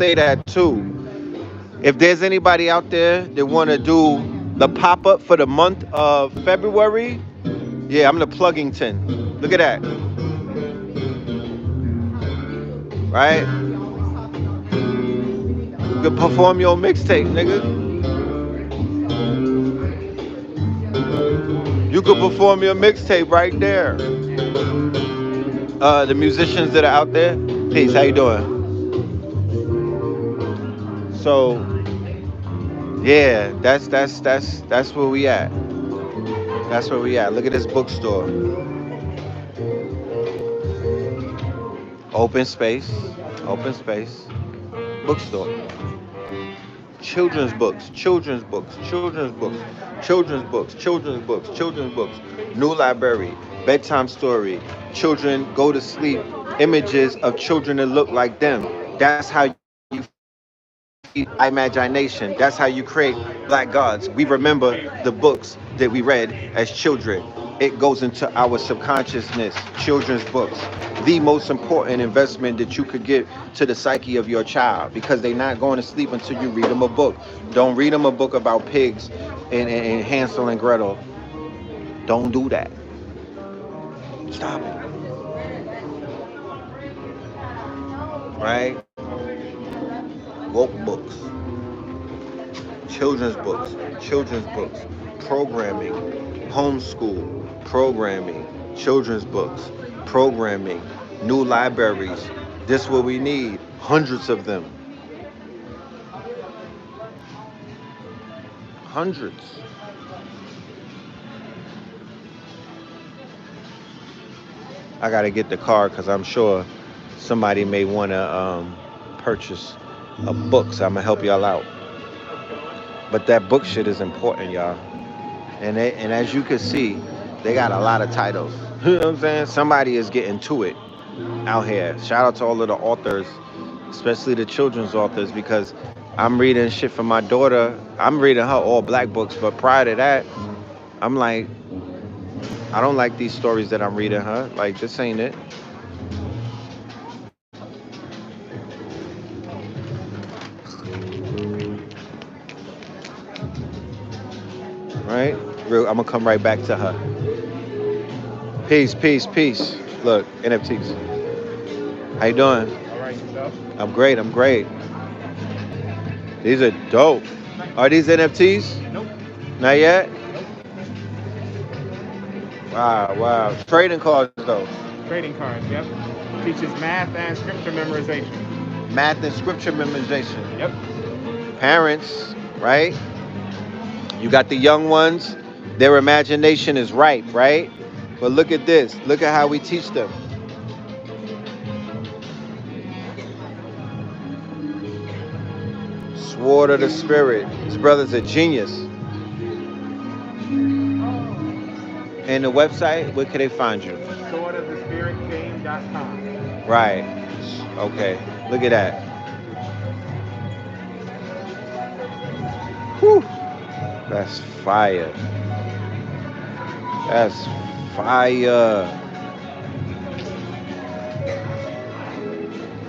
say that too. If there's anybody out there that want to do the pop up for the month of February, yeah, I'm the Pluggington. Look at that, right? You could perform your mixtape, nigga. You could perform your mixtape right there. The musicians that are out there, peace. How you doing? So yeah, that's where we at. That's where we at. Look at this bookstore. Open space. Open space. Bookstore. Children's books. Children's books. Children's books. Children's books. Children's books. Children's books. New library. Bedtime story. Children go to sleep. Images of children that look like them. That's how you feed imagination. That's how you create black gods. We remember the books that we read as children. It goes into our subconsciousness. Children's books, the most important investment that you could give to the psyche of your child, because they're not going to sleep until you read them a book. Don't read them a book about pigs and Hansel and Gretel. Don't do that. Stop it. Right? Woke books. Children's books, programming, homeschool, programming, children's books, programming, new libraries. This is what we need. Hundreds of them. Hundreds. I gotta get the card because I'm sure somebody may want to purchase a book, so I'm gonna help y'all out. But that book shit is important, y'all. And as you can see, they got a lot of titles. You know what I'm saying? Somebody is getting to it out here. Shout out to all of the authors, especially the children's authors, because I'm reading shit for my daughter. I'm reading her all black books, but prior to that, I'm like, I don't like these stories that I'm reading her. Like, this ain't it. Right? Real, I'm gonna come right back to her. Peace, peace, peace. Look, NFTs. How you doing? All right, yourself? I'm great. I'm great. These are dope. Are these NFTs? Nope. Not yet. Nope. Wow, wow. Trading cards though. Trading cards, yep. Teaches math and scripture memorization. Math and scripture memorization. Yep. Parents, right? You got the young ones. Their imagination is ripe, right? But look at this. Look at how we teach them. Sword of the Spirit. This brother's a genius. And the website, where can they find you? Swordofthespiritgame.com. Right. Okay. Look at that. Whew. That's fire. That's fire.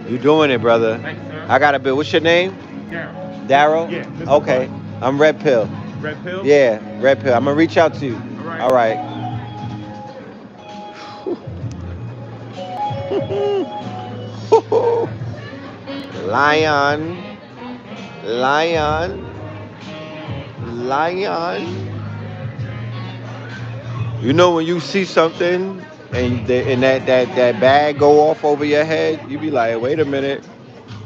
You doing it, brother. Thanks, sir. I got a bit. What's your name? Daryl. Daryl? Yeah, Mr. Okay. I'm Red Pill. Red Pill? Yeah, Red Pill. I'm gonna reach out to you. All right. All right. Lion. Lion. Lion. You know when you see something and that bag go off over your head, you be like, wait a minute.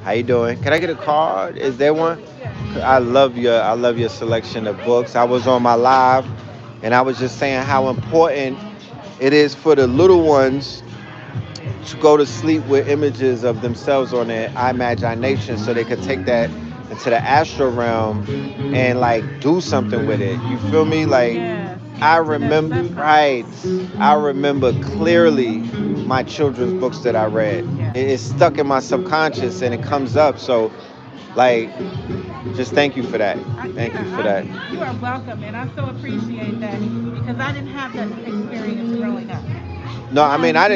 How you doing? Can I get a card? Is there one? I love your selection of books. I was on my live and I was just saying how important it is for the little ones to go to sleep with images of themselves on their imagination so they could take that into the astral realm and like do something with it. You feel me? Like Yes. I Into that remember, right? subconscious. I remember clearly my children's books that I read. Yes. It's stuck in my subconscious and it comes up. So like, just thank you for that. Thank you for that. You are welcome, and I so appreciate that because I didn't have that experience growing up. No, I mean, I didn't.